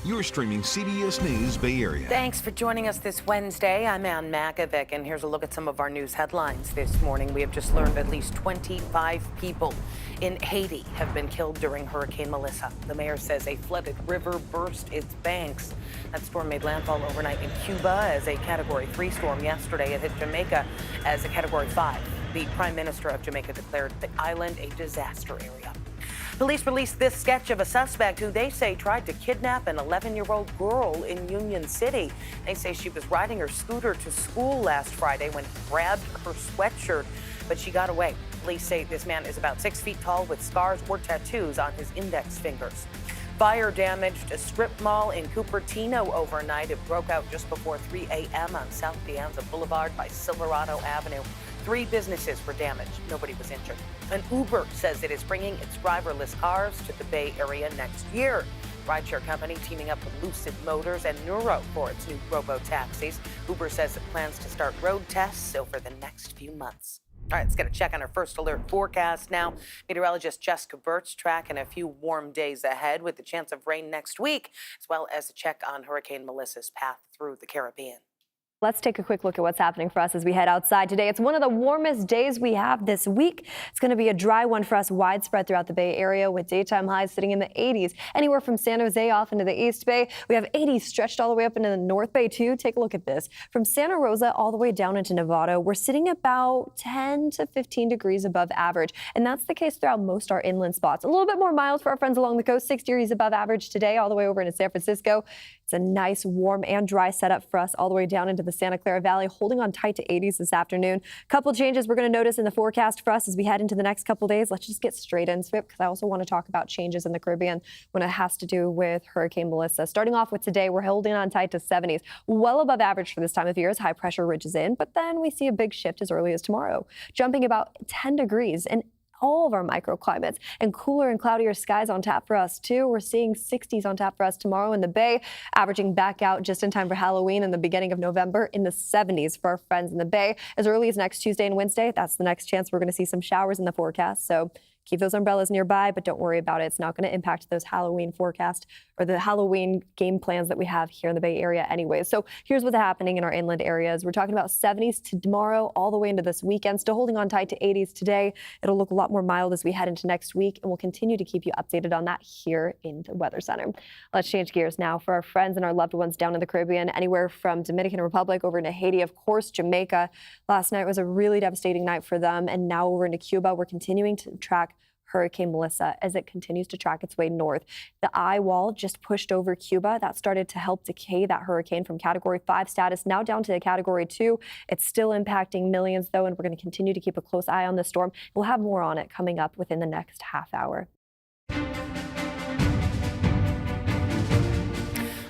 You're streaming CBS News Bay Area. Thanks for joining us this Wednesday. I'm Ann Makovic, and here's a look at some of our news headlines this morning. We have just learned at least 25 people in Haiti have been killed during Hurricane Melissa. The mayor says a flooded river burst its banks. That storm made landfall overnight in Cuba as a Category 3 storm yesterday. It hit Jamaica as a Category 5. The Prime Minister of Jamaica declared the island a disaster area. Police released this sketch of a suspect who they say tried to kidnap an 11-year-old girl in Union City. They say she was riding her scooter to school last Friday when he grabbed her sweatshirt, but she got away. Police say this man is about 6 feet tall with scars or tattoos on his index fingers. Fire damaged a strip mall in Cupertino overnight. It broke out just before 3 a.m. on South Piazza Boulevard by Silverado Avenue. 3 businesses were damaged. Nobody was injured. An Uber says it is bringing its driverless cars to the Bay Area next year. Rideshare company teaming up with Lucid Motors and Nuro for its new robo-taxis. Uber says it plans to start road tests over the next few months. All right, let's get a check on our first alert forecast now. Meteorologist Jessica Burt's tracking a few warm days ahead with the chance of rain next week, as well as a check on Hurricane Melissa's path through the Caribbean. Let's take a quick look at what's happening for us as we head outside today. It's one of the warmest days we have this week. It's going to be a dry one for us widespread throughout the Bay Area with daytime highs sitting in the 80s. Anywhere from San Jose off into the East Bay. We have 80s stretched all the way up into the North Bay too. Take a look at this. From Santa Rosa all the way down into Nevada, we're sitting about 10 to 15 degrees above average. And that's the case throughout most our inland spots. A little bit more mild for our friends along the coast, 6 degrees above average today all the way over into San Francisco. It's a nice, warm and dry setup for us all the way down into the Santa Clara Valley, holding on tight to 80s this afternoon. Couple changes we're going to notice in the forecast for us as we head into the next couple days. Let's just get straight into it because I also want to talk about changes in the Caribbean when it has to do with Hurricane Melissa. Starting off with today, we're holding on tight to 70s, well above average for this time of year as high pressure ridges in. But then we see a big shift as early as tomorrow, jumping about 10 degrees and all of our microclimates and cooler and cloudier skies on tap for us too. We're seeing 60s on tap for us tomorrow in the Bay, averaging back out just in time for Halloween in the beginning of November in the 70s for our friends in the Bay. As early as next Tuesday and Wednesday, that's the next chance we're going to see some showers in the forecast. So keep those umbrellas nearby, but don't worry about it. It's not going to impact those Halloween forecast or the Halloween game plans that we have here in the Bay Area anyway. So here's what's happening in our inland areas. We're talking about 70s to tomorrow all the way into this weekend, still holding on tight to 80s today. It'll look a lot more mild as we head into next week, and we'll continue to keep you updated on that here in the Weather Center. Let's change gears now for our friends and our loved ones down in the Caribbean, anywhere from Dominican Republic over into Haiti, of course, Jamaica. Last night was a really devastating night for them, and now over into Cuba. We're continuing to track Hurricane Melissa as it continues to track its way north. The eye wall just pushed over Cuba. That started to help decay that hurricane from Category 5 status now down to Category 2. It's still impacting millions, though, and we're going to continue to keep a close eye on this storm. We'll have more on it coming up within the next half hour.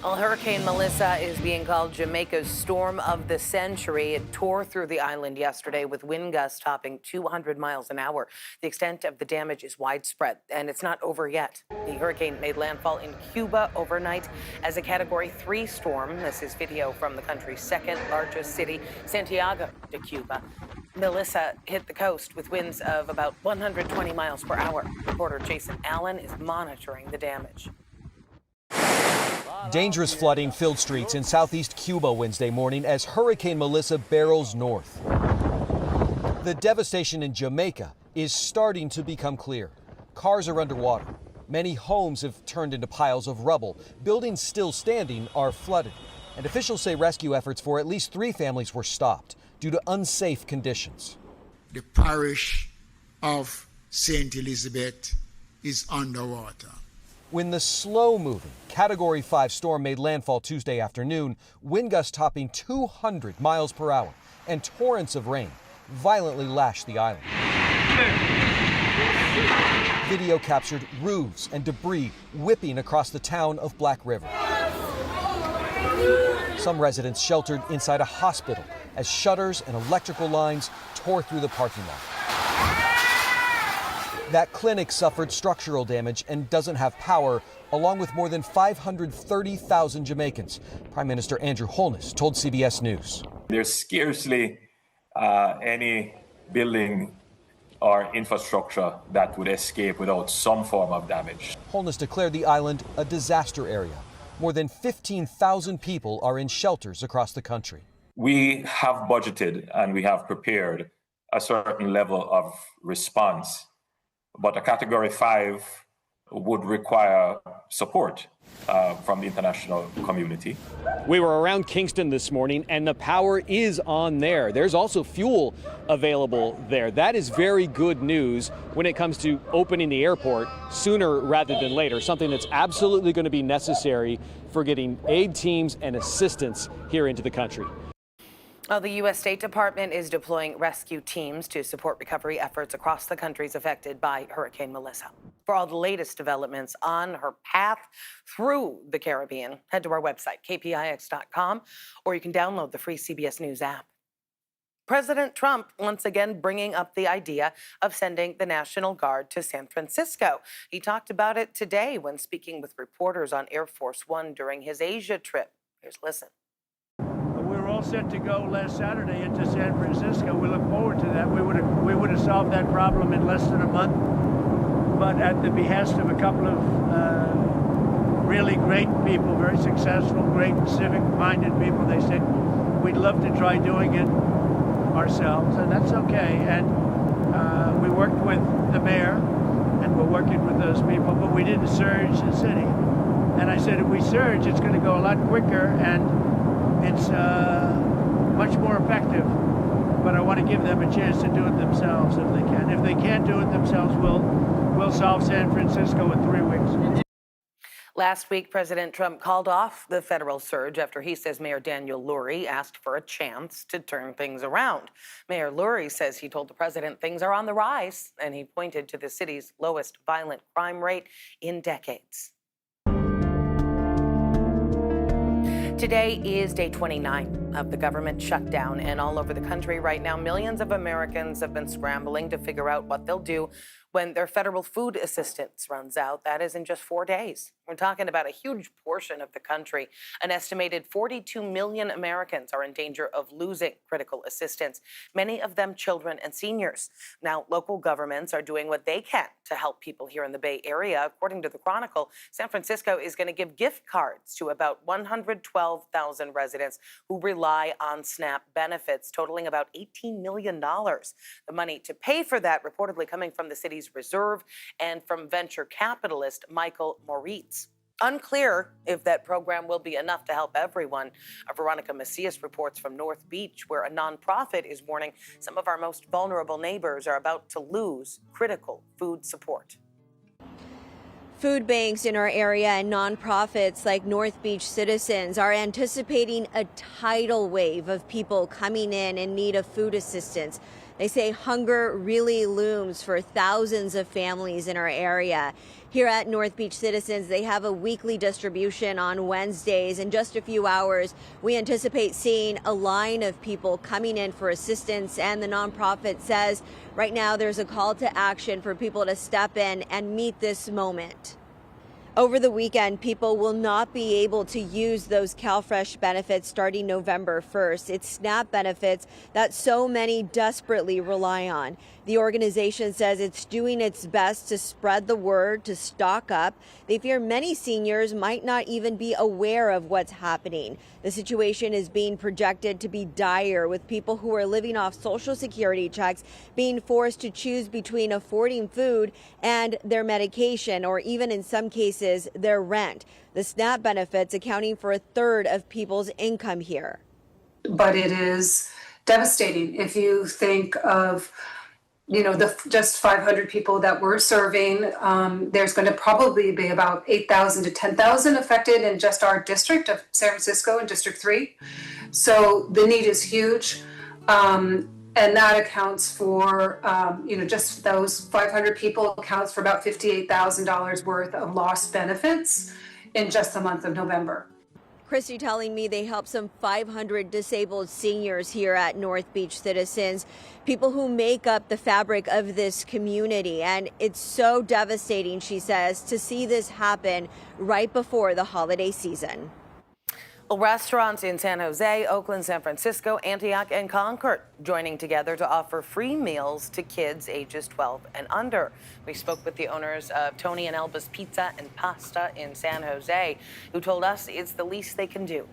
Well, Hurricane Melissa is being called Jamaica's storm of the century. It tore through the island yesterday with wind gusts topping 200 miles an hour. The extent of the damage is widespread, and it's not over yet. The hurricane made landfall in Cuba overnight as a Category 3 storm. This is video from the country's second largest city, Santiago de Cuba. Melissa hit the coast with winds of about 120 miles per hour. Reporter Jason Allen is monitoring the damage. Dangerous flooding filled streets in southeast Cuba Wednesday morning as Hurricane Melissa barrels north. The devastation in Jamaica is starting to become clear. Cars are underwater. Many homes have turned into piles of rubble. Buildings still standing are flooded. And officials say rescue efforts for at least 3 families were stopped due to unsafe conditions. The parish of St. Elizabeth is underwater. When the slow-moving Category 5 storm made landfall Tuesday afternoon, wind gusts topping 200 miles per hour and torrents of rain violently lashed the island. Video captured roofs and debris whipping across the town of Black River. Some residents sheltered inside a hospital as shutters and electrical lines tore through the parking lot. That clinic suffered structural damage and doesn't have power, along with more than 530,000 Jamaicans. Prime Minister Andrew Holness told CBS News. There's scarcely any building or infrastructure that would escape without some form of damage. Holness declared the island a disaster area. More than 15,000 people are in shelters across the country. We have budgeted and we have prepared a certain level of response, but a Category 5 would require support from the international community. We were around Kingston this morning and the power is on there. There's also fuel available there. That is very good news when it comes to opening the airport sooner rather than later, something that's absolutely going to be necessary for getting aid teams and assistance here into the country. Well, the U.S. State Department is deploying rescue teams to support recovery efforts across the countries affected by Hurricane Melissa. For all the latest developments on her path through the Caribbean, head to our website, kpix.com, or you can download the free CBS News app. President Trump once again bringing up the idea of sending the National Guard to San Francisco. He talked about it today when speaking with reporters on Air Force One during his Asia trip. Here's listen. We were all set to go last Saturday into San Francisco. We look forward to that. We would have solved that problem in less than a month. But at the behest of a couple of really great people, very successful, great civic-minded people, they said, we'd love to try doing it ourselves, and that's okay. And we worked with the mayor, and we're working with those people, but we didn't surge the city. And I said, if we surge, it's going to go a lot quicker, and it's much more effective, but I want to give them a chance to do it themselves if they can. If they can't do it themselves, we'll solve San Francisco in 3 weeks. Last week, President Trump called off the federal surge after he says Mayor Daniel Lurie asked for a chance to turn things around. Mayor Lurie says he told the president things are on the rise, and he pointed to the city's lowest violent crime rate in decades. Today is day 29 of the government shutdown, and all over the country right now, millions of Americans have been scrambling to figure out what they'll do when their federal food assistance runs out. That is in just 4 days. We're talking about a huge portion of the country. An estimated 42 million Americans are in danger of losing critical assistance, many of them children and seniors. Now, local governments are doing what they can to help people here in the Bay Area. According to the Chronicle, San Francisco is going to give gift cards to about 112,000 residents who rely on SNAP benefits, totaling about $18 million. The money to pay for that reportedly coming from the city's reserve and from venture capitalist Michael Moritz. Unclear if that program will be enough to help everyone. Veronica Macias reports from North Beach, where a nonprofit is warning some of our most vulnerable neighbors are about to lose critical food support. Food banks in our area and nonprofits like North Beach Citizens are anticipating a tidal wave of people coming in need of food assistance. They say hunger really looms for thousands of families in our area. Here at North Beach Citizens, they have a weekly distribution on Wednesdays. In just a few hours, we anticipate seeing a line of people coming in for assistance. And the nonprofit says right now there's a call to action for people to step in and meet this moment. Over the weekend, people will not be able to use those CalFresh benefits starting November 1st. It's SNAP benefits that so many desperately rely on. The organization says it's doing its best to spread the word to stock up. They fear many seniors might not even be aware of what's happening. The situation is being projected to be dire, with people who are living off Social Security checks being forced to choose between affording food and their medication, or even in some cases, their rent. The SNAP benefits accounting for a third of people's income here. But it is devastating if you think of, the just 500 people that we're serving. There's going to probably be about 8,000 to 10,000 affected in just our district of San Francisco and District 3. So the need is huge. And that accounts for, just those 500 people accounts for about $58,000 worth of lost benefits in just the month of November. Christy telling me they help some 500 disabled seniors here at North Beach Citizens, people who make up the fabric of this community. And it's so devastating, she says, to see this happen right before the holiday season. Well, restaurants in San Jose, Oakland, San Francisco, Antioch, and Concord joining together to offer free meals to kids ages 12 and under. We spoke with the owners of Tony and Elba's Pizza and Pasta in San Jose, who told us it's the least they can do.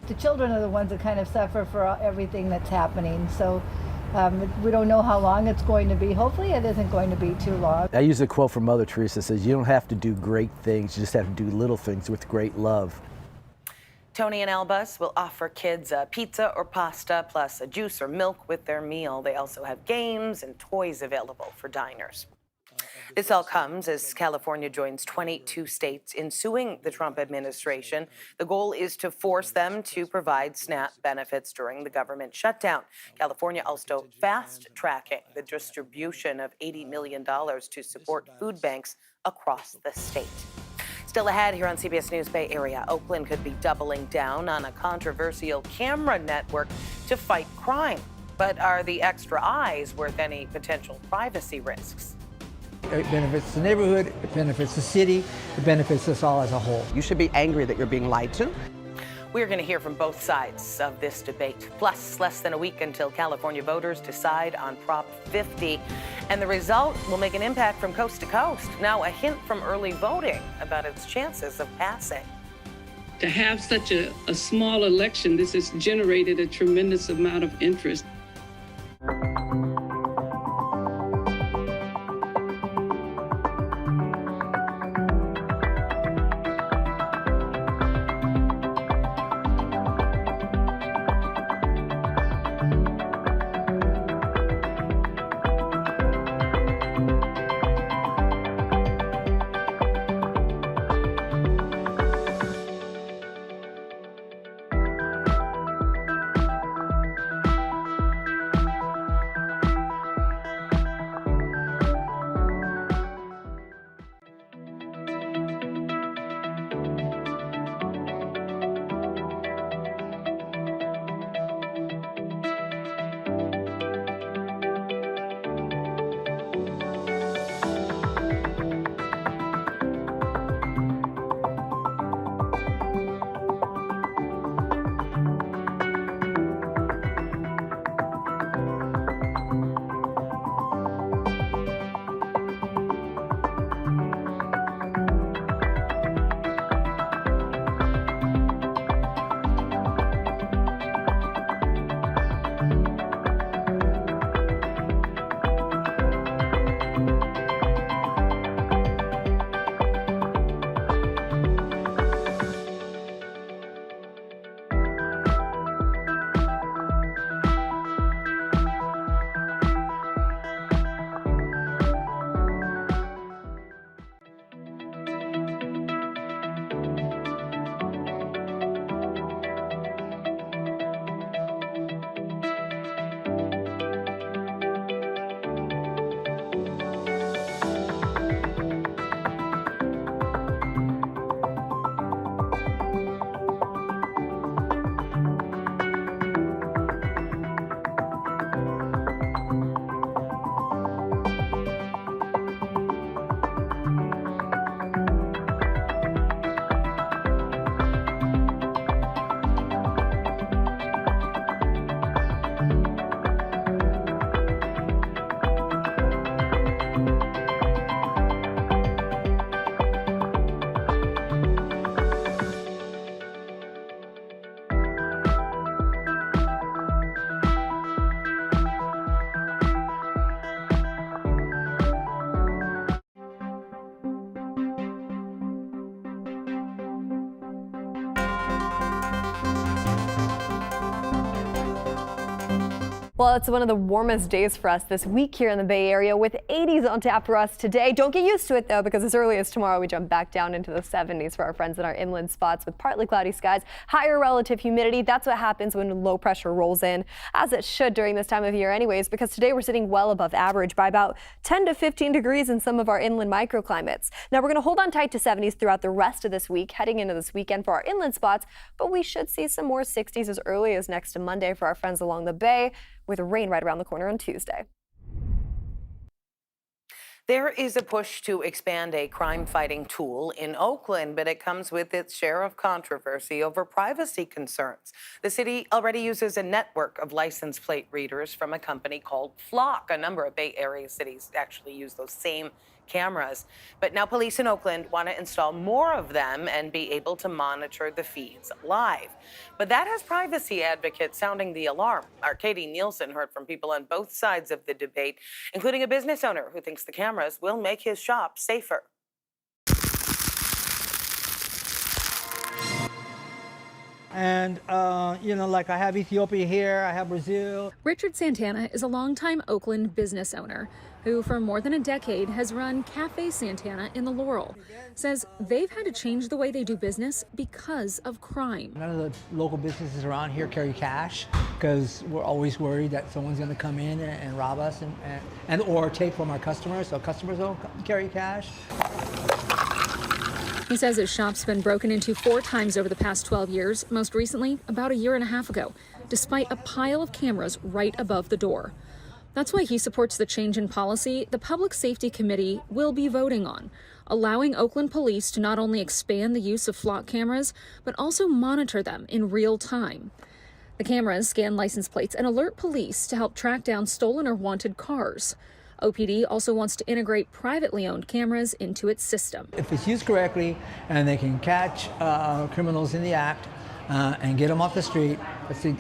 The children are the ones that kind of suffer for everything that's happening. So we don't know how long it's going to be. Hopefully it isn't going to be too long. I use a quote from Mother Teresa that says, you don't have to do great things, you just have to do little things with great love. Tony and Elba's will offer kids a pizza or pasta plus a juice or milk with their meal. They also have games and toys available for diners. This all comes as California joins 22 states in suing the Trump administration. The goal is to force them to provide SNAP benefits during the government shutdown. California also fast-tracking the distribution of $80 million to support food banks across the state. Still ahead here on CBS News Bay Area, Oakland could be doubling down on a controversial camera network to fight crime. But are the extra eyes worth any potential privacy risks? It benefits the neighborhood, it benefits the city, it benefits us all as a whole. You should be angry that you're being lied to. We're going to hear from both sides of this debate. Plus, less than a week until California voters decide on Prop 50. And the result will make an impact from coast to coast. Now, a hint from early voting about its chances of passing. To have such a small election, this has generated a tremendous amount of interest. Well, it's one of the warmest days for us this week here in the Bay Area with 80s on tap for us today. Don't get used to it, though, because as early as tomorrow, we jump back down into the 70s for our friends in our inland spots with partly cloudy skies, higher relative humidity. That's what happens when low pressure rolls in, as it should during this time of year anyways, because today we're sitting well above average by about 10 to 15 degrees in some of our inland microclimates. Now, we're going to hold on tight to 70s throughout the rest of this week, heading into this weekend for our inland spots, but we should see some more 60s as early as next Monday for our friends along the bay, with rain right around the corner on Tuesday. There is a push to expand a crime-fighting tool in Oakland, but it comes with its share of controversy over privacy concerns. The city already uses a network of license plate readers from a company called Flock. A number of Bay Area cities actually use those same cameras. But now police in Oakland want to install more of them and be able to monitor the feeds live. But that has privacy advocates sounding the alarm. Our Katie Nielsen heard from people on both sides of the debate, including a business owner who thinks the cameras will make his shop safer. And, like I have Ethiopia here, I have Brazil. Richard Santana is a longtime Oakland business owner who for more than a decade has run Cafe Santana in the Laurel. Says they've had to change the way they do business because of crime. None of the local businesses around here carry cash because we're always worried that someone's going to come in and rob us and or take from our customers, so customers don't carry cash. He says his shop's been broken into 4 times over the past 12 years, most recently about a year and a half ago, despite a pile of cameras right above the door. That's why he supports the change in policy the Public Safety Committee will be voting on, allowing Oakland police to not only expand the use of Flock cameras, but also monitor them in real time. The cameras scan license plates and alert police to help track down stolen or wanted cars. OPD also wants to integrate privately owned cameras into its system. If it's used correctly and they can catch criminals in the act and get them off the street,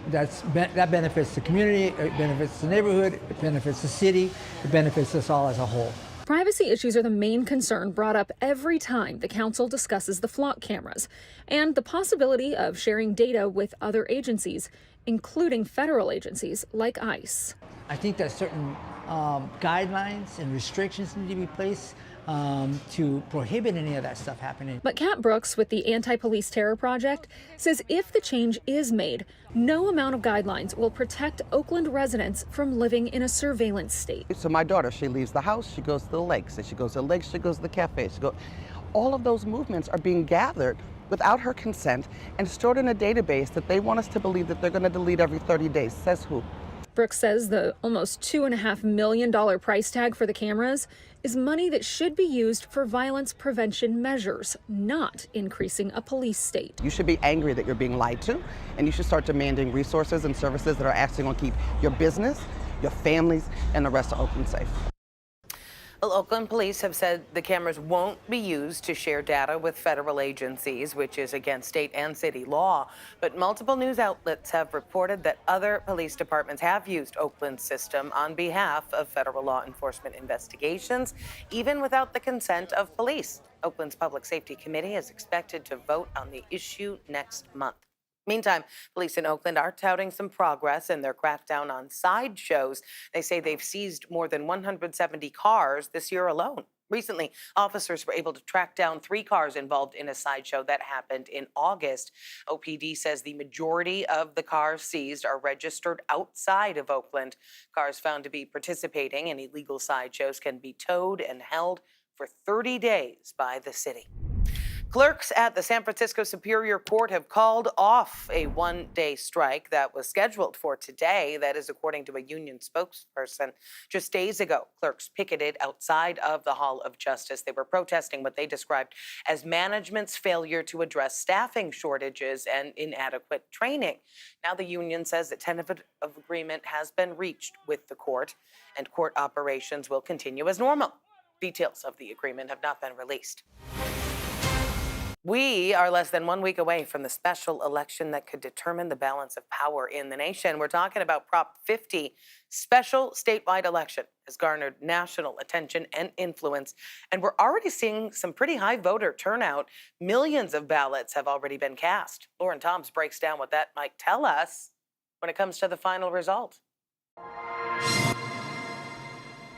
that benefits the community, it benefits the neighborhood, it benefits the city, it benefits us all as a whole. Privacy issues are the main concern brought up every time the council discusses the Flock cameras and the possibility of sharing data with other agencies, including federal agencies like ICE. I think that certain guidelines and restrictions need to be placed to prohibit any of that stuff happening. But Kat Brooks with the Anti-Police Terror Project says if the change is made, no amount of guidelines will protect Oakland residents from living in a surveillance state. So my daughter, she leaves the house, she goes to the lakes, and she goes to the lakes, she goes to the cafe. All of those movements are being gathered without her consent and stored in a database that they want us to believe that they're going to delete every 30 days. Says who? Brooks says the almost $2.5 million price tag for the cameras is money that should be used for violence prevention measures, not increasing a police state. You should be angry that you're being lied to, and you should start demanding resources and services that are actually going to keep your business, your families, and the rest of Oakland safe. Well, Oakland police have said the cameras won't be used to share data with federal agencies, which is against state and city law. But multiple news outlets have reported that other police departments have used Oakland's system on behalf of federal law enforcement investigations, even without the consent of police. Oakland's Public Safety Committee is expected to vote on the issue next month. Meantime, police in Oakland are touting some progress in their crackdown on sideshows. They say they've seized more than 170 cars this year alone. Recently, officers were able to track down 3 cars involved in a sideshow that happened in August. OPD says the majority of the cars seized are registered outside of Oakland. Cars found to be participating in illegal sideshows can be towed and held for 30 days by the city. Clerks at the San Francisco Superior Court have called off a 1-day strike that was scheduled for today. That is according to a union spokesperson. Just days ago, clerks picketed outside of the Hall of Justice. They were protesting what they described as management's failure to address staffing shortages and inadequate training. Now the union says that tentative agreement has been reached with the court, and court operations will continue as normal. Details of the agreement have not been released. We are less than 1 week away from the special election that could determine the balance of power in the nation. We're talking about Prop 50. Special statewide election has garnered national attention and influence, and we're already seeing some pretty high voter turnout. Millions of ballots have already been cast. Lauren Toms breaks down what that might tell us when it comes to the final result.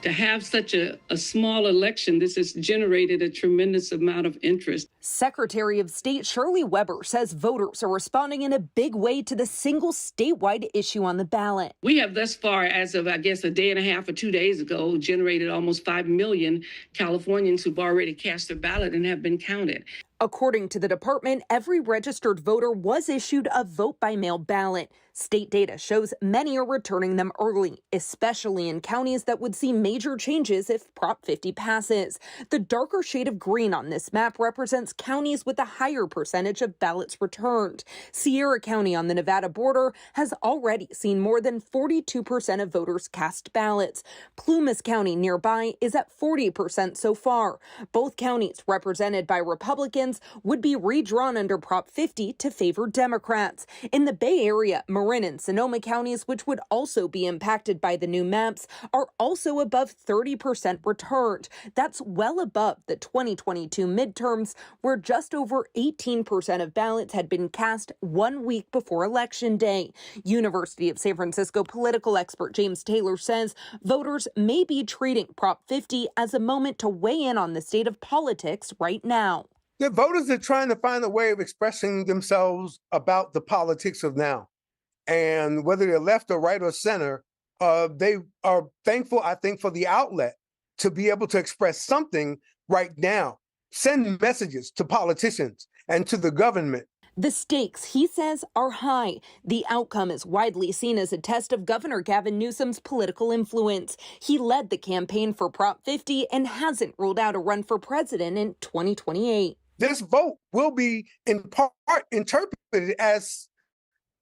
To have such a small election, this has generated a tremendous amount of interest. Secretary of State Shirley Weber says voters are responding in a big way to the single statewide issue on the ballot. We have thus far, as of, I guess, a day and a half or 2 days ago, generated almost 5 million Californians who've already cast their ballot and have been counted. According to the department, every registered voter was issued a vote-by-mail ballot. State data shows many are returning them early, especially in counties that would see major changes if Prop 50 passes. The darker shade of green on this map represents counties with a higher percentage of ballots returned. Sierra County on the Nevada border has already seen more than 42% of voters cast ballots. Plumas County nearby is at 40% so far. Both counties, represented by Republicans, would be redrawn under Prop 50 to favor Democrats. In the Bay Area, Marin and Sonoma counties, which would also be impacted by the new maps, are also above 30% returned. That's well above the 2022 midterms, where just over 18% of ballots had been cast 1 week before Election Day. University of San Francisco political expert James Taylor says voters may be treating Prop 50 as a moment to weigh in on the state of politics right now. The voters are trying to find a way of expressing themselves about the politics of now. And whether they're left or right or center, they are thankful, I think, for the outlet to be able to express something right now, send messages to politicians and to the government. The stakes, he says, are high. The outcome is widely seen as a test of Governor Gavin Newsom's political influence. He led the campaign for Prop 50 and hasn't ruled out a run for president in 2028. This vote will be in part interpreted as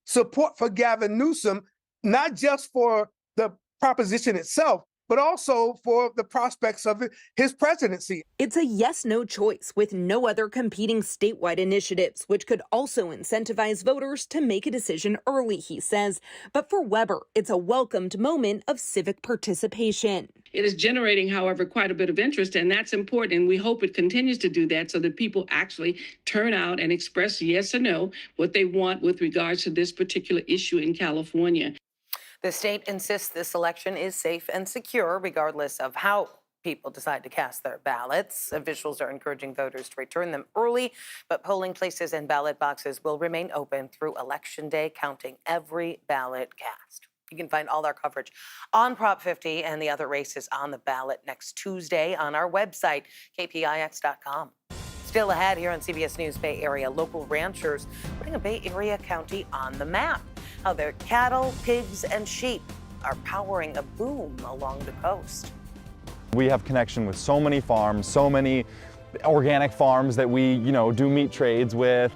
support for Gavin Newsom, not just for the proposition itself, but also for the prospects of his presidency. It's a yes-no choice with no other competing statewide initiatives, which could also incentivize voters to make a decision early, he says. But for Weber, it's a welcomed moment of civic participation. It is generating, however, quite a bit of interest, and that's important. And we hope it continues to do that so that people actually turn out and express yes or no what they want with regards to this particular issue in California. The state insists this election is safe and secure, regardless of how people decide to cast their ballots. Officials are encouraging voters to return them early, but polling places and ballot boxes will remain open through Election Day, counting every ballot cast. You can find all our coverage on Prop 50 and the other races on the ballot next Tuesday on our website, kpix.com. Still ahead here on CBS News Bay Area, local ranchers putting a Bay Area county on the map. How their cattle, pigs, and sheep are powering a boom along the coast. We have connection with so many farms, so many organic farms that we, do meat trades with.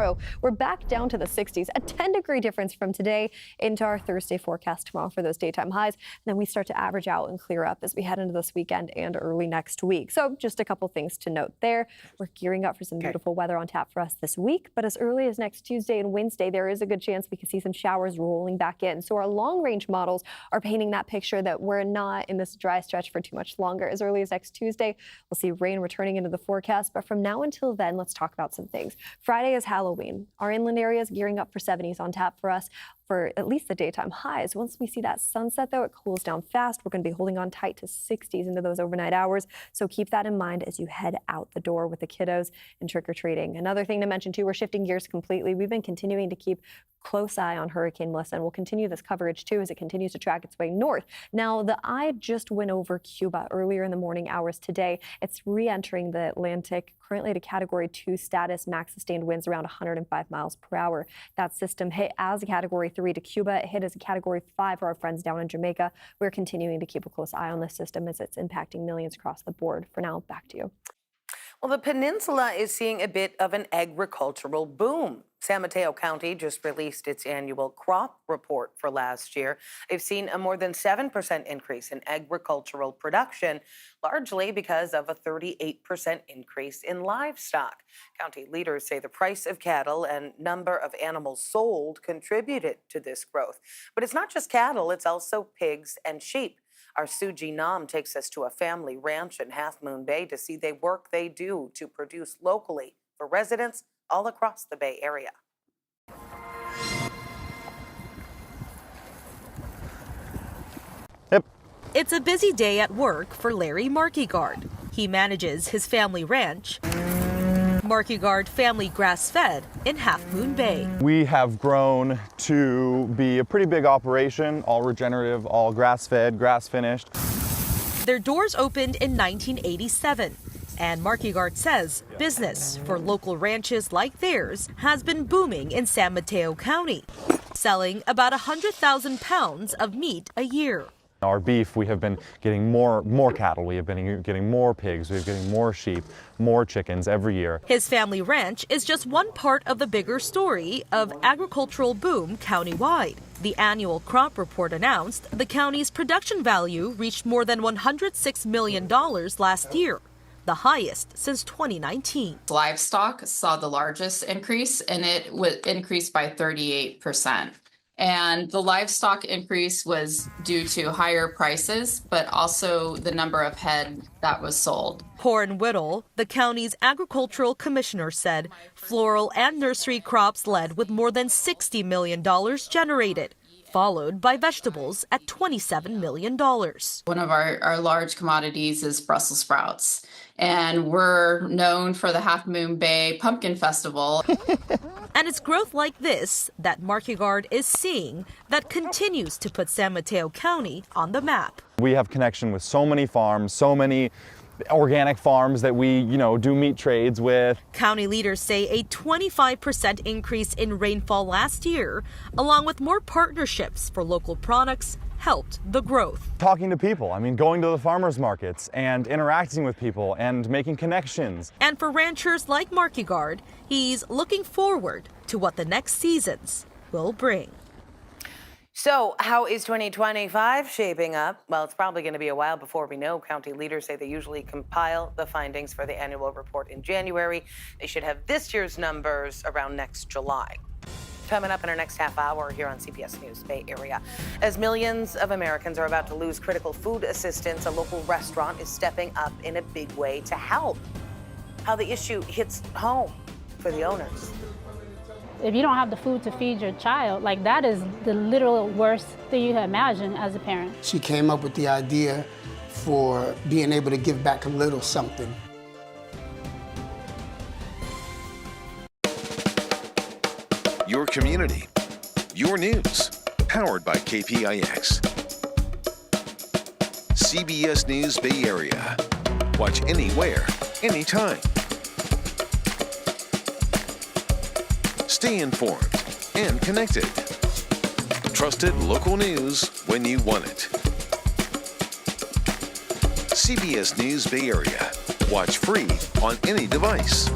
tomorrow, we're back down to the 60s, a 10-degree difference from today into our Thursday forecast tomorrow for those daytime highs. And then we start to average out and clear up as we head into this weekend and early next week. So just a couple things to note there. We're gearing up for some beautiful weather on tap for us this week, but as early as next Tuesday and Wednesday, there is a good chance we could see some showers rolling back in. So our long-range models are painting that picture that we're not in this dry stretch for too much longer. As early as next Tuesday, we'll see rain returning into the forecast, but from now until then, let's talk about some things. Friday is Halloween. Our inland area is gearing up for 70s on tap for us for at least the daytime highs. Once we see that sunset, though, it cools down fast. We're going to be holding on tight to 60s into those overnight hours, so keep that in mind as you head out the door with the kiddos and trick-or-treating. Another thing to mention, too, we're shifting gears completely. We've been continuing to keep close eye on Hurricane Melissa, and we'll continue this coverage, too, as it continues to track its way north. Now, the eye just went over Cuba earlier in the morning hours today. It's re-entering the Atlantic, currently at a Category 2 status, max sustained winds around 105 miles per hour. That system hit as a Category 3 to Cuba. It hit as a Category 5 for our friends down in Jamaica. We're continuing to keep a close eye on this system as it's impacting millions across the board. For now, back to you. Well, the peninsula is seeing a bit of an agricultural boom. San Mateo County just released its annual crop report for last year. They've seen a more than 7% increase in agricultural production, largely because of a 38% increase in livestock. County leaders say the price of cattle and number of animals sold contributed to this growth. But it's not just cattle, it's also pigs and sheep. Our Suji Nam takes us to a family ranch in Half Moon Bay to see the work they do to produce locally for residents all across the Bay Area. It's a busy day at work for Larry Markegard. He manages his family ranch, Markegard Family Grass-Fed in Half Moon Bay. We have grown to be a pretty big operation, all regenerative, all grass-fed, grass-finished. Their doors opened in 1987, and Markegard says business for local ranches like theirs has been booming in San Mateo County, selling about 100,000 pounds of meat a year. Our beef, we have been getting more cattle, we have been getting more pigs, we have been getting more sheep, more chickens every year. His family ranch is just one part of the bigger story of agricultural boom countywide. The annual crop report announced the county's production value reached more than $106 million last year, the highest since 2019. Livestock saw the largest increase, and it increased by 38%. And the livestock increase was due to higher prices, but also the number of head that was sold. Horn Whittle, the county's agricultural commissioner, said floral and nursery crops led with more than $60 million generated, followed by vegetables at $27 million. One of our large commodities is Brussels sprouts, and we're known for the Half Moon Bay Pumpkin Festival. And it's growth like this that Markegard is seeing that continues to put San Mateo County on the map. We have connection with so many farms, so many organic farms that we, do meat trades with. County leaders say a 25% increase in rainfall last year, along with more partnerships for local products, helped the growth. Talking to people, going to the farmers markets and interacting with people and making connections. And for ranchers like Markegard, he's looking forward to what the next seasons will bring. So how is 2025 shaping up? Well, it's probably going to be a while before we know. County leaders say they usually compile the findings for the annual report in January. They should have this year's numbers around next July. Coming up in our next half hour here on CBS News Bay Area. As millions of Americans are about to lose critical food assistance, a local restaurant is stepping up in a big way to help. How the issue hits home for the owners. If you don't have the food to feed your child, that is the literal worst thing you can imagine as a parent. She came up with the idea for being able to give back a little something. Your community, your news, powered by KPIX. CBS News Bay Area. Watch anywhere, anytime. Stay informed and connected. Trusted local news when you want it. CBS News Bay Area. Watch free on any device.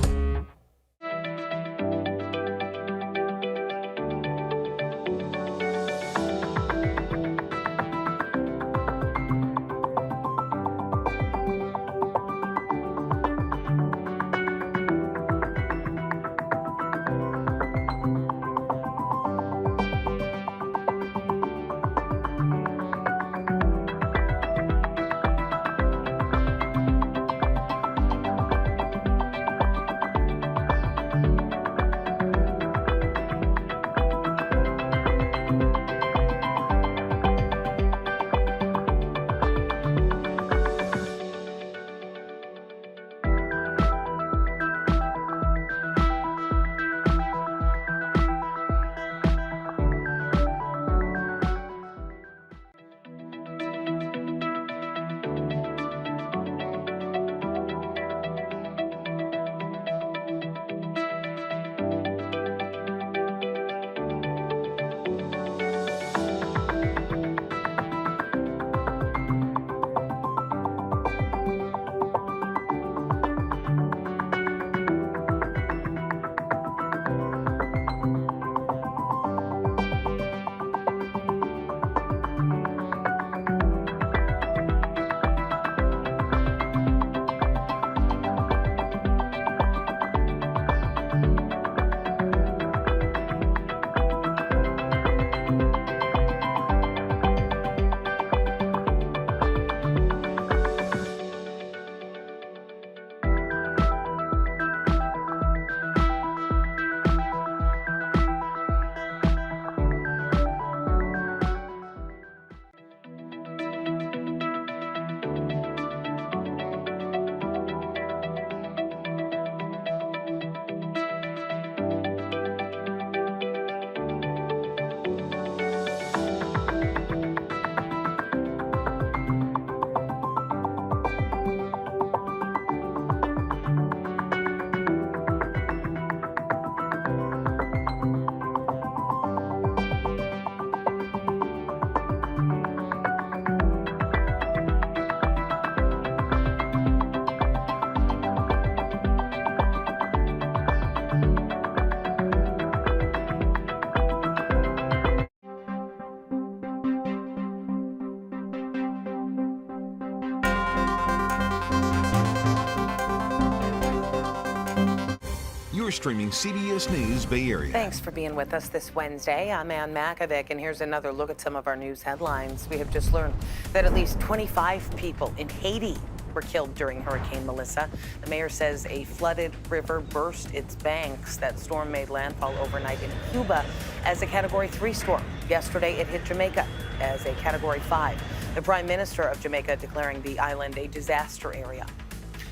You're streaming CBS News Bay Area. Thanks for being with us this Wednesday. I'm Ann Makovic, and here's another look at some of our news headlines. We have just learned that at least 25 people in Haiti were killed during Hurricane Melissa. The mayor says a flooded river burst its banks. That storm made landfall overnight in Cuba as a Category 3 storm. Yesterday, it hit Jamaica as a Category 5. The Prime Minister of Jamaica declaring the island a disaster area.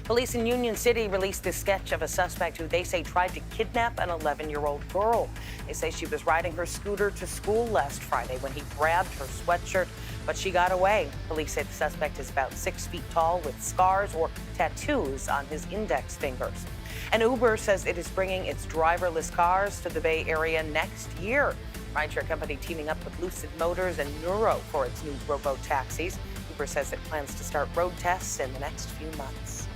Police in Union City released this sketch of a suspect who they say tried to kidnap an 11-year-old girl. They say she was riding her scooter to school last Friday when he grabbed her sweatshirt, but she got away. Police say the suspect is about 6 feet tall with scars or tattoos on his index fingers. And Uber says it is bringing its driverless cars to the Bay Area next year. Rideshare company teaming up with Lucid Motors and Nuro for its new robo-taxis. Uber says it plans to start road tests in the next few months.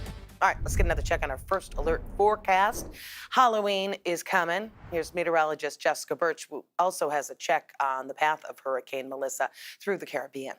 All right, let's get another check on our first alert forecast. Halloween is coming. Here's meteorologist Jessica Birch, who also has a check on the path of Hurricane Melissa through the Caribbean.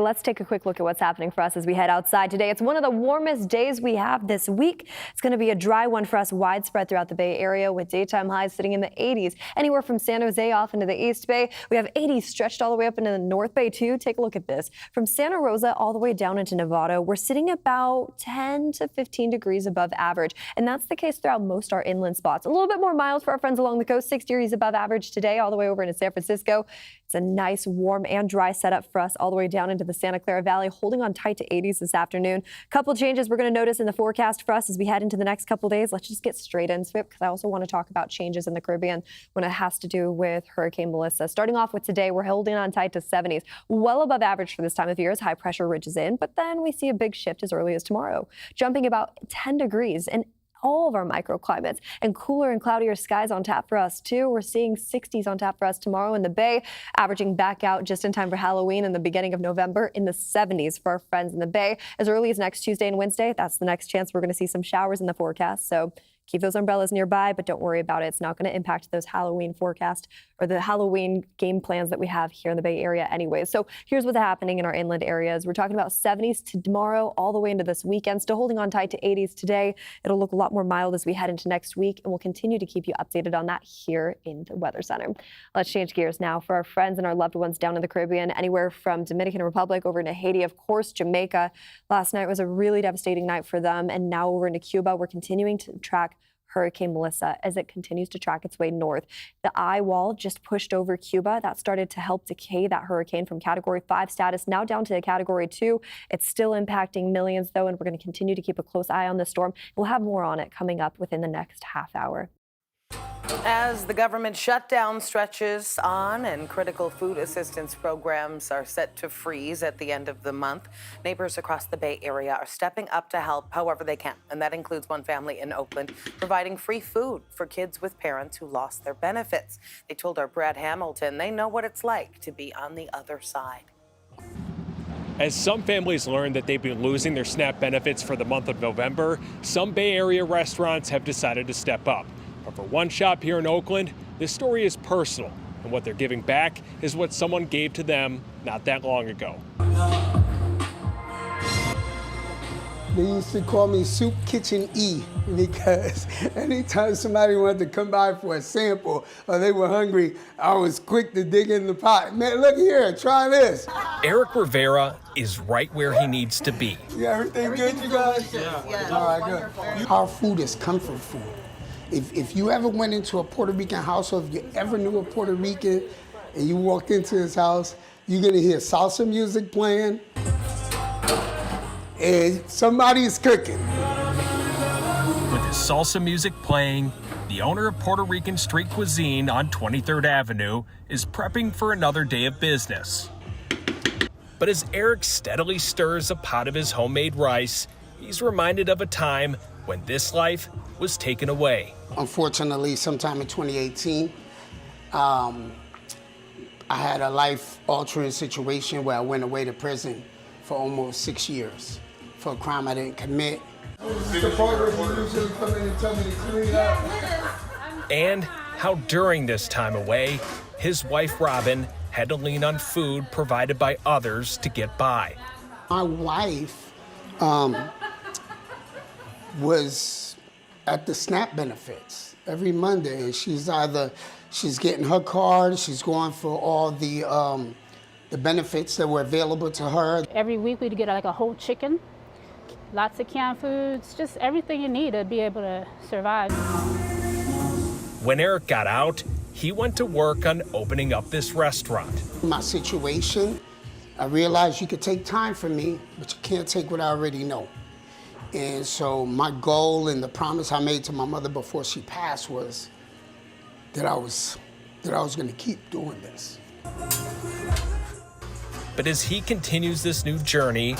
Let's take a quick look at what's happening for us as we head outside today. It's one of the warmest days we have this week. It's going to be a dry one for us widespread throughout the Bay Area with daytime highs sitting in the 80s. Anywhere from San Jose off into the East Bay. We have 80s stretched all the way up into the North Bay too. Take a look at this. From Santa Rosa all the way down into Nevada, we're sitting about 10 to 15 degrees above average. And that's the case throughout most our inland spots. A little bit more mild for our friends along the coast. 6 degrees above average today all the way over into San Francisco. It's a nice, warm and dry setup for us all the way down into the Santa Clara Valley, holding on tight to 80s this afternoon. Couple changes we're going to notice in the forecast for us as we head into the next couple days. Let's just get straight into it because I also want to talk about changes in the Caribbean when it has to do with Hurricane Melissa. Starting off with today, we're holding on tight to 70s, well above average for this time of year as high pressure ridges in, but then we see a big shift as early as tomorrow, jumping about 10 degrees and all of our microclimates and cooler and cloudier skies on tap for us too. We're seeing 60s on tap for us tomorrow in the Bay, averaging back out just in time for Halloween and the beginning of November in the 70s for our friends in the Bay. As early as next Tuesday and Wednesday, that's the next chance we're going to see some showers in the forecast. So keep those umbrellas nearby, but don't worry about it. It's not going to impact those Halloween forecast or the Halloween game plans that we have here in the Bay Area anyway. So here's what's happening in our inland areas. We're talking about 70s to tomorrow all the way into this weekend, still holding on tight to 80s today. It'll look a lot more mild as we head into next week, and we'll continue to keep you updated on that here in the Weather Center. Let's change gears now for our friends and our loved ones down in the Caribbean, anywhere from Dominican Republic over into Haiti, of course, Jamaica. Last night was a really devastating night for them, and now over into Cuba. We're continuing to track Hurricane Melissa as it continues to track its way north. The eye wall just pushed over Cuba. That started to help decay that hurricane from Category 5 status now down to a Category 2. It's still impacting millions, though, and we're going to continue to keep a close eye on this storm. We'll have more on it coming up within the next half hour. As the government shutdown stretches on and critical food assistance programs are set to freeze at the end of the month, neighbors across the Bay Area are stepping up to help however they can. And that includes one family in Oakland providing free food for kids with parents who lost their benefits. They told our Brad Hamilton they know what it's like to be on the other side. As some families learn that they've been losing their SNAP benefits for the month of November, some Bay Area restaurants have decided to step up. But for one shop here in Oakland, this story is personal, and what they're giving back is what someone gave to them not that long ago. They used to call me Soup Kitchen E because anytime somebody wanted to come by for a sample or they were hungry, I was quick to dig in the pot. Man, look here, try this. Eric Rivera is right where he needs to be. Yeah, everything good, you guys? Yeah. All right, good. Our food is comfort food. If you ever went into a Puerto Rican household, if you ever knew a Puerto Rican and you walked into his house, you're gonna hear salsa music playing and somebody's cooking. With his salsa music playing, the owner of Puerto Rican Street Cuisine on 23rd Avenue is prepping for another day of business. But as Eric steadily stirs a pot of his homemade rice, he's reminded of a time when this life was taken away. Unfortunately, sometime in 2018, I had a life-altering situation where I went away to prison for almost 6 years for a crime I didn't commit. This is the part where you usually come in and tell me to clean up. And how during this time away, his wife Robin had to lean on food provided by others to get by. My wife was at the SNAP benefits. every Monday. She's getting her card, she's going for all the benefits that were available to her. Every week we'd get like a whole chicken, lots of canned foods, just everything you need to be able to survive. When Eric got out, he went to work on opening up this restaurant. My situation, I realized you could take time from me, but you can't take what I already know. And so my goal and the promise I made to my mother before she passed was that I was going to keep doing this. But as he continues this new journey,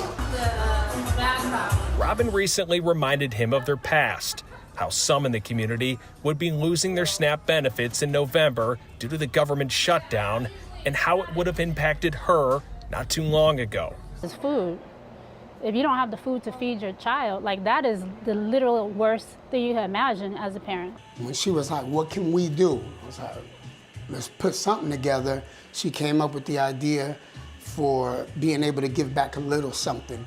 Robin recently reminded him of their past, how some in the community would be losing their SNAP benefits in November due to the government shutdown, and how it would have impacted her not too long ago. It's food. If you don't have the food to feed your child, like that is the literal worst thing you can imagine as a parent. When she was like, what can we do? I was like, let's put something together. She came up with the idea for being able to give back a little something.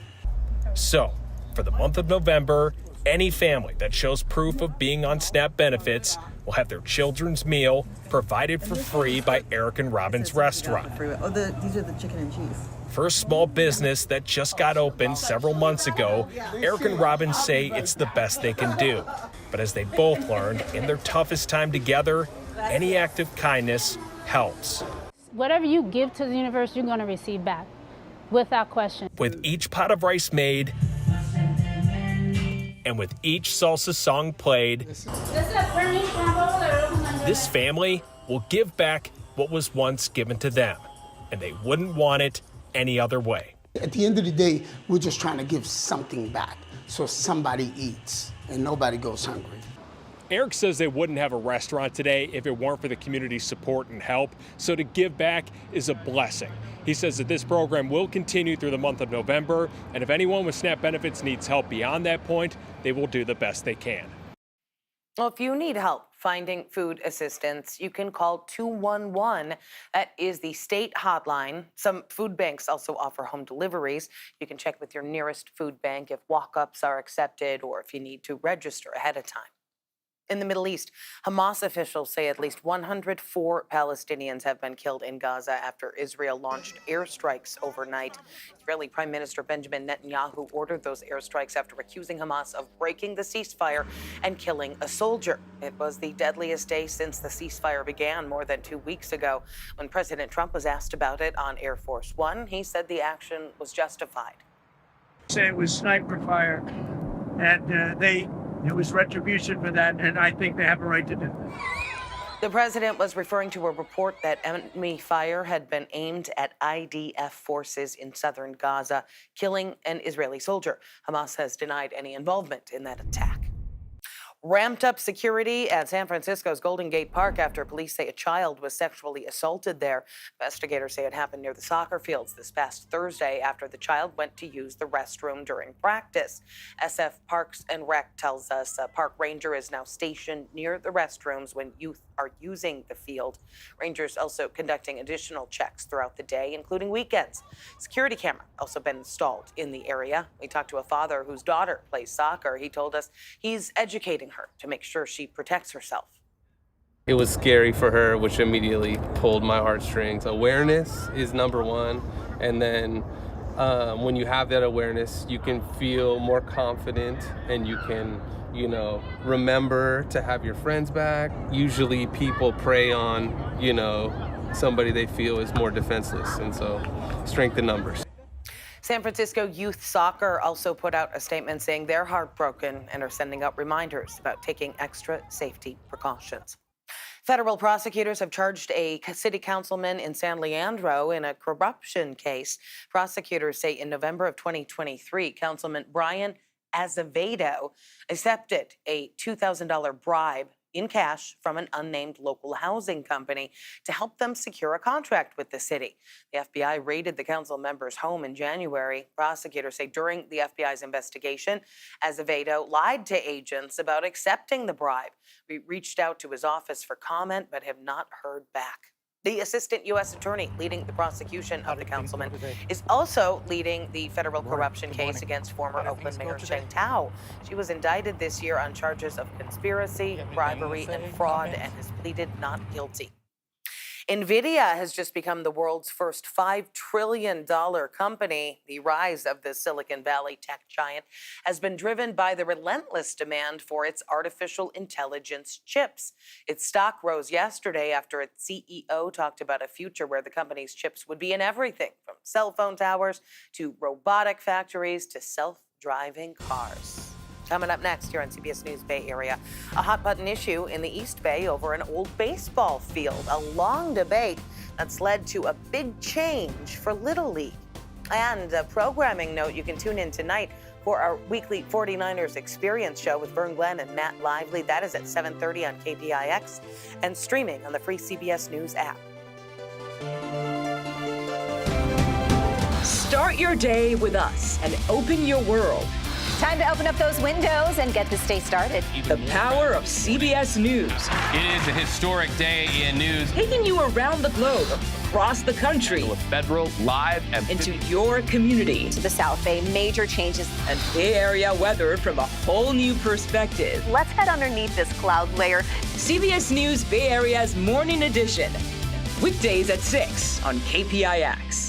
So, for the month of November, any family that shows proof of being on SNAP benefits will have their children's meal provided for free by Eric and Robin's restaurant. Oh, these are the chicken and cheese. For a small business that just got opened several months ago, Eric and Robin say it's the best they can do. But as they both learned, in their toughest time together, any act of kindness helps. Whatever you give to the universe, you're going to receive back, without question. With each pot of rice made, and with each salsa song played, this family will give back what was once given to them, and they wouldn't want it any other way. At the end of the day, we're just trying to give something back so somebody eats and nobody goes hungry. Eric says they wouldn't have a restaurant today if it weren't for the community's support and help, so to give back is a blessing. He says that this program will continue through the month of November, and if anyone with SNAP benefits needs help beyond that point, they will do the best they can. Well, if you need help finding food assistance, you can call 211. That is the state hotline. Some food banks also offer home deliveries. You can check with your nearest food bank if walk-ups are accepted or if you need to register ahead of time. In the Middle East, Hamas officials say at least 104 Palestinians have been killed in Gaza after Israel launched airstrikes overnight. Israeli Prime Minister Benjamin Netanyahu ordered those airstrikes after accusing Hamas of breaking the ceasefire and killing a soldier. It was the deadliest day since the ceasefire began more than 2 weeks ago. When President Trump was asked about it on Air Force One, he said the action was justified. Say it was sniper fire, and it was retribution for that, and I think they have a right to do that. The president was referring to a report that enemy fire had been aimed at IDF forces in southern Gaza, killing an Israeli soldier. Hamas has denied any involvement in that attack. Ramped up security at San Francisco's Golden Gate Park after police say a child was sexually assaulted there. Investigators say it happened near the soccer fields this past Thursday after the child went to use the restroom during practice. SF Parks and Rec tells us a park ranger is now stationed near the restrooms when youth are using the field. Rangers also conducting additional checks throughout the day, including weekends. Security camera also been installed in the area. We talked to a father whose daughter plays soccer. He told us he's educating her to make sure she protects herself. It was scary for her, which immediately pulled my heartstrings. Awareness is number one, and then when you have that awareness, you can feel more confident and you can, remember to have your friends back. Usually people prey on, somebody they feel is more defenseless, and so strength in numbers. San Francisco Youth Soccer also put out a statement saying they're heartbroken and are sending out reminders about taking extra safety precautions. Federal prosecutors have charged a city councilman in San Leandro in a corruption case. Prosecutors say in November of 2023, Councilman Brian Azevedo accepted a $2,000 bribe in cash from an unnamed local housing company to help them secure a contract with the city. The FBI raided the council member's home in January. Prosecutors say during the FBI's investigation, Azevedo lied to agents about accepting the bribe. We reached out to his office for comment, but have not heard back. The assistant U.S. attorney leading the prosecution of the councilman is also leading the federal corruption case against former Oakland Mayor Sheng Tao. She was indicted this year on charges of conspiracy, bribery, and fraud, and has pleaded not guilty. NVIDIA has just become the world's first $5 trillion company. The rise of the Silicon Valley tech giant has been driven by the relentless demand for its artificial intelligence chips. Its stock rose yesterday after its CEO talked about a future where the company's chips would be in everything, from cell phone towers to robotic factories to self-driving cars. Coming up next here on CBS News Bay Area, a hot-button issue in the East Bay over an old baseball field, a long debate that's led to a big change for Little League. And a programming note, you can tune in tonight for our weekly 49ers Experience show with Vern Glenn and Matt Lively. That is at 7:30 on KPIX and streaming on the free CBS News app. Start your day with us and open your world. Time to open up those windows and get this day started. The power of CBS News. It is a historic day in news. Taking you around the globe, across the country. With Federal, live, and into your community. To the South Bay, major changes. And Bay Area weather from a whole new perspective. Let's head underneath this cloud layer. CBS News Bay Area's Morning Edition. Weekdays at 6 on KPIX.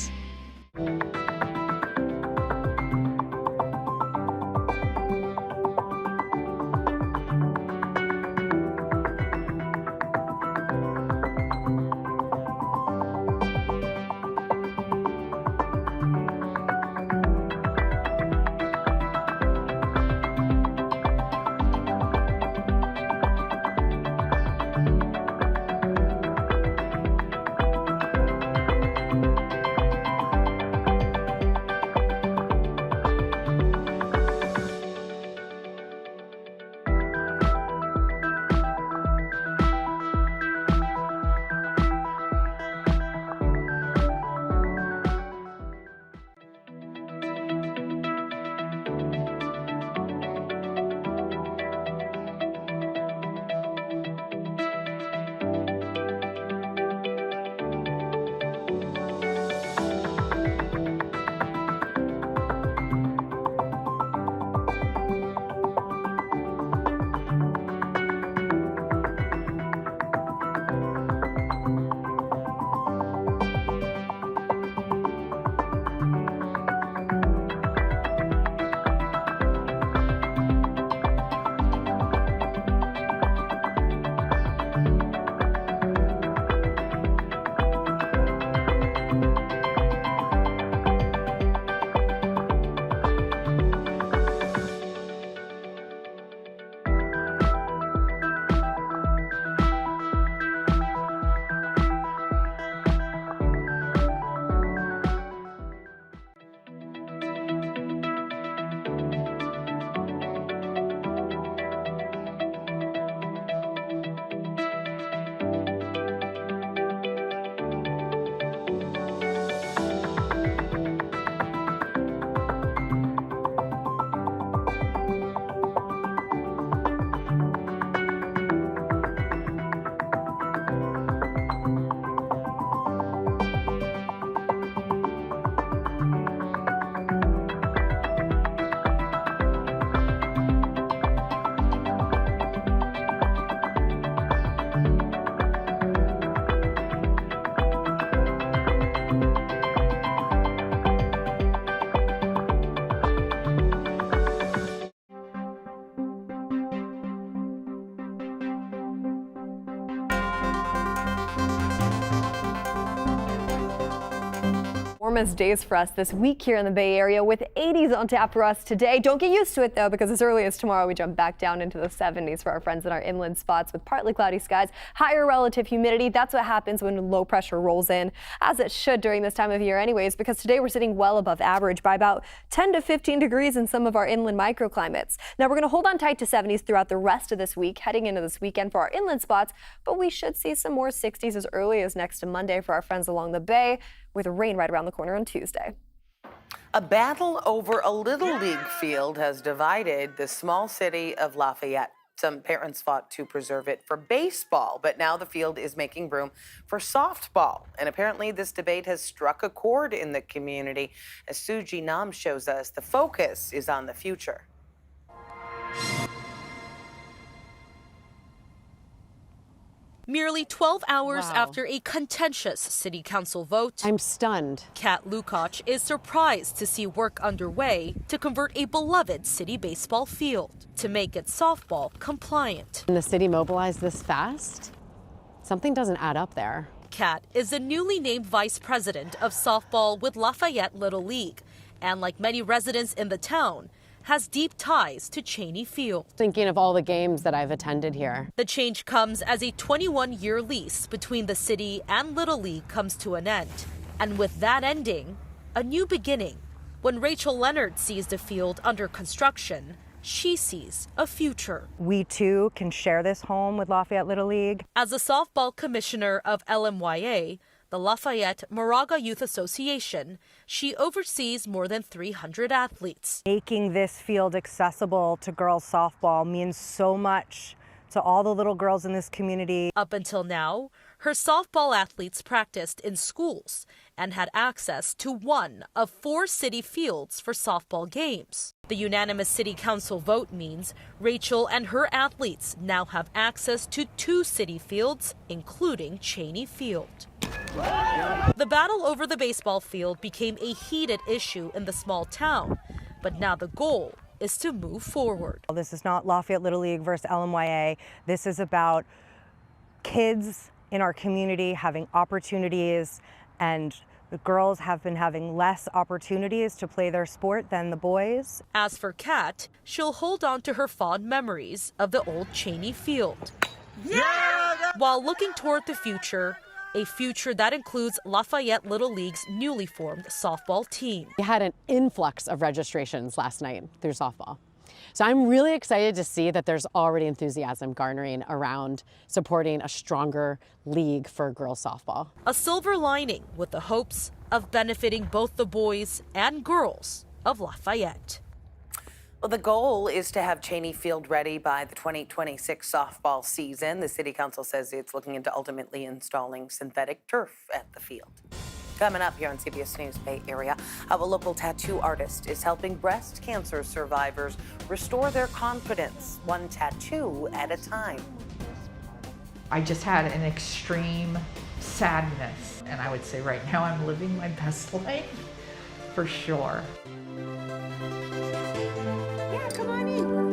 Warmest days for us this week here in the Bay Area with 80s on tap for us today. Don't get used to it though, because as early as tomorrow we jump back down into the 70s for our friends in our inland spots with partly cloudy skies, higher relative humidity. That's what happens when low pressure rolls in, as it should during this time of year anyways, because today we're sitting well above average by about 10 to 15 degrees in some of our inland microclimates. Now we're going to hold on tight to 70s throughout the rest of this week, heading into this weekend for our inland spots, but we should see some more 60s as early as next Monday for our friends along the bay, with rain right around the corner on Tuesday. A battle over a Little League field has divided the small city of Lafayette. Some parents fought to preserve it for baseball, but now the field is making room for softball. And apparently this debate has struck a chord in the community. As Suji Nam shows us, the focus is on the future. Merely 12 hours after a contentious city council vote, I'm stunned. Kat Lukacs is surprised to see work underway to convert a beloved city baseball field to make it softball compliant. When the city mobilized this fast, something doesn't add up there. Kat is the newly named vice president of softball with Lafayette Little League, and like many residents in the town, has deep ties to Cheney Field. Thinking of all the games that I've attended here. The change comes as a 21-year lease between the city and Little League comes to an end. And with that ending, a new beginning. When Rachel Leonard sees the field under construction, she sees a future. We too can share this home with Lafayette Little League. As a softball commissioner of LMYA, the Lafayette Moraga Youth Association, she oversees more than 300 athletes. Making this field accessible to girls softball means so much to all the little girls in this community. Up until now, her softball athletes practiced in schools and had access to one of 4 city fields for softball games. The unanimous city council vote means Rachel and her athletes now have access to 2 city fields, including Cheney Field. The battle over the baseball field became a heated issue in the small town, but now the goal is to move forward. This is not Lafayette Little League versus LMYA. This is about kids in our community having opportunities, and the girls have been having less opportunities to play their sport than the boys. As for Kat, she'll hold on to her fond memories of the old Cheney Field. Yeah! While looking toward the future, a future that includes Lafayette Little League's newly formed softball team. We had an influx of registrations last night through softball. So I'm really excited to see that there's already enthusiasm garnering around supporting a stronger league for girls softball. A silver lining with the hopes of benefiting both the boys and girls of Lafayette. Well, the goal is to have Cheney Field ready by the 2026 softball season. The city council says it's looking into ultimately installing synthetic turf at the field. Coming up here on CBS News Bay Area, how a local tattoo artist is helping breast cancer survivors restore their confidence, one tattoo at a time. I just had an extreme sadness, and I would say right now I'm living my best life, for sure. Yeah, come on in.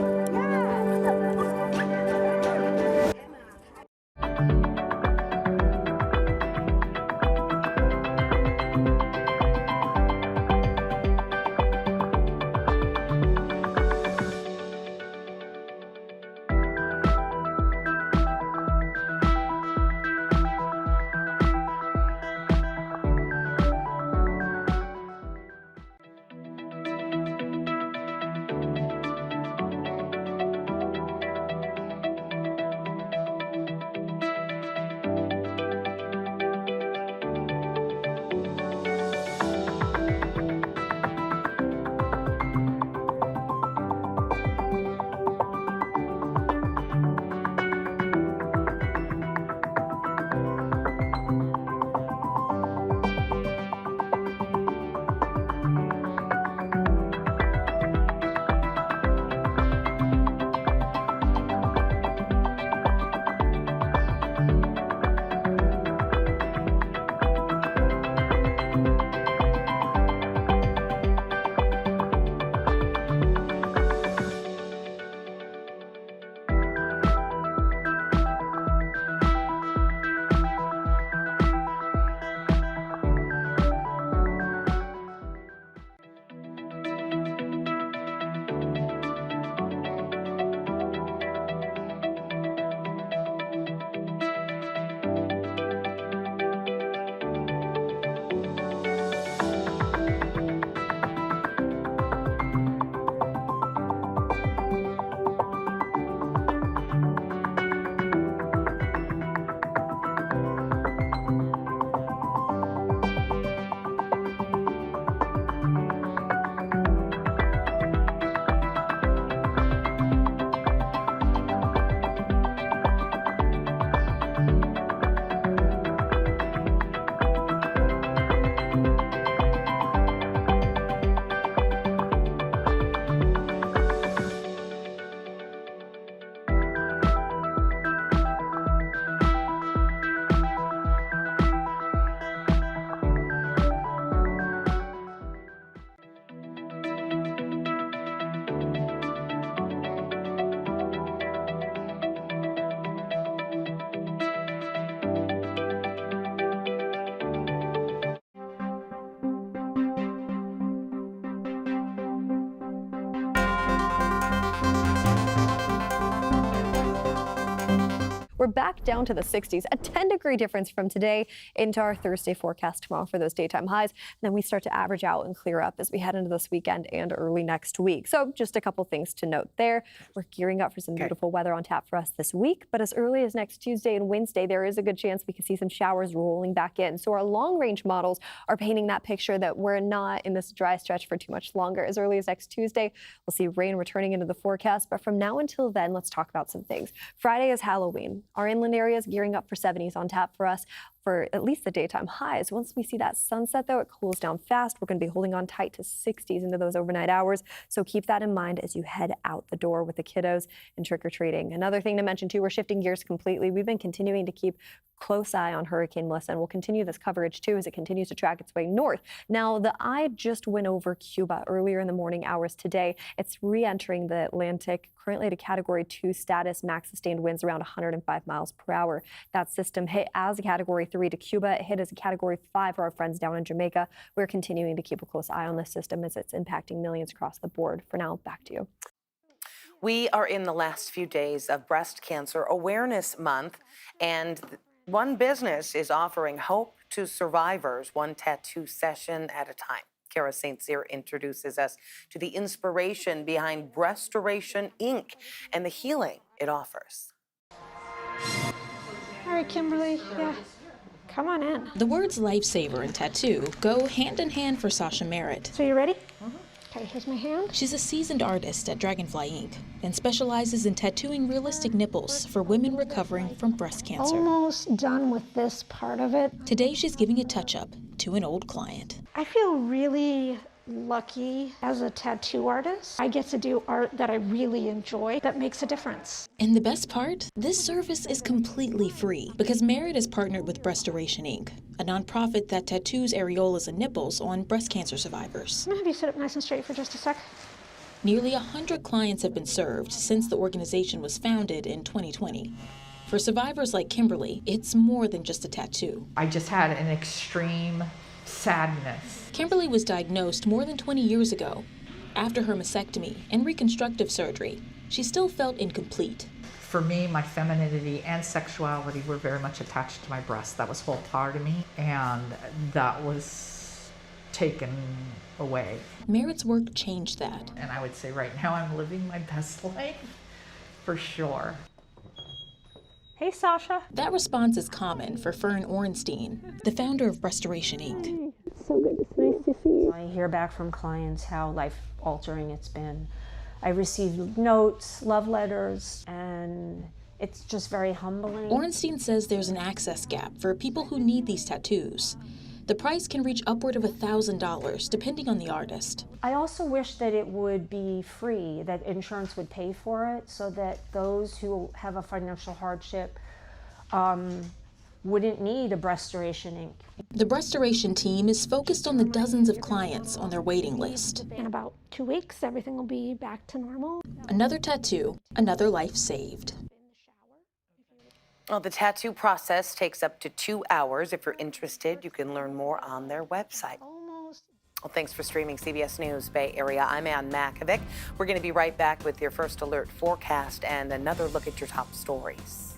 We're back down to the 60s, a 10-degree difference from today into our Thursday forecast tomorrow for those daytime highs. And then we start to average out and clear up as we head into this weekend and early next week. So just a couple things to note there. We're gearing up for some beautiful weather on tap for us this week, but as early as next Tuesday and Wednesday, there is a good chance we could see some showers rolling back in. So our long-range models are painting that picture that we're not in this dry stretch for too much longer. As early as next Tuesday, we'll see rain returning into the forecast, but from now until then, let's talk about some things. Friday is Halloween. Our inland areas gearing up for 70s on tap for us for at least the daytime highs. Once we see that sunset, though, it cools down fast. We're going to be holding on tight to 60s into those overnight hours, so keep that in mind as you head out the door with the kiddos and trick-or-treating. Another thing to mention, too, we're shifting gears completely. We've been continuing to keep close eye on Hurricane Melissa, and we'll continue this coverage, too, as it continues to track its way north. Now, the eye just went over Cuba earlier in the morning hours today. It's re-entering the Atlantic, currently at a Category 2 status, max sustained winds around 105 miles per hour. That system hit as a Category 3 to Cuba. It hit as a Category 5 for our friends down in Jamaica. We're continuing to keep a close eye on this system as it's impacting millions across the board. For now, back to you. We are in the last few days of Breast Cancer Awareness Month, and one business is offering hope to survivors, one tattoo session at a time. Kara St. Cyr introduces us to the inspiration behind Brestoration Inc. and the healing it offers. All right, Kimberly, yeah, come on in. The words lifesaver and tattoo go hand in hand for Sasha Merritt. So you ready? Okay, here's my hand. She's a seasoned artist at Dragonfly Inc. and specializes in tattooing realistic nipples for women recovering from breast cancer. Almost done with this part of it. Today she's giving a touch-up to an old client. I feel really lucky as a tattoo artist. I get to do art that I really enjoy that makes a difference. And the best part? This service is completely free because Merritt is partnered with Brestoration Inc., a nonprofit that tattoos areolas and nipples on breast cancer survivors. I'm gonna have you sit up nice and straight for just a sec. Nearly 100 clients have been served since the organization was founded in 2020. For survivors like Kimberly, it's more than just a tattoo. I just had an extreme sadness. Kimberly was diagnosed more than 20 years ago. After her mastectomy and reconstructive surgery, she still felt incomplete. For me, my femininity and sexuality were very much attached to my breast. That was whole part of me, and that was taken away. Merritt's work changed that. And I would say right now I'm living my best life, for sure. Hey, Sasha. That response is common for Fern Orenstein, the founder of Brestoration Inc. So good. It's nice to see you. I hear back from clients how life-altering it's been. I receive notes, love letters, and it's just very humbling. Orenstein says there's an access gap for people who need these tattoos. The price can reach upward of $1,000, depending on the artist. I also wish that it would be free, that insurance would pay for it, so that those who have a financial hardship wouldn't need a Brestoration Inc. The Brestoration team is focused on the dozens of clients on their waiting list. In about 2 weeks, everything will be back to normal. Another tattoo, another life saved. Well, the tattoo process takes up to 2 hours. If you're interested, you can learn more on their website. Well, thanks for streaming CBS News Bay Area. I'm Ann Makovic. We're going to be right back with your first alert forecast and another look at your top stories.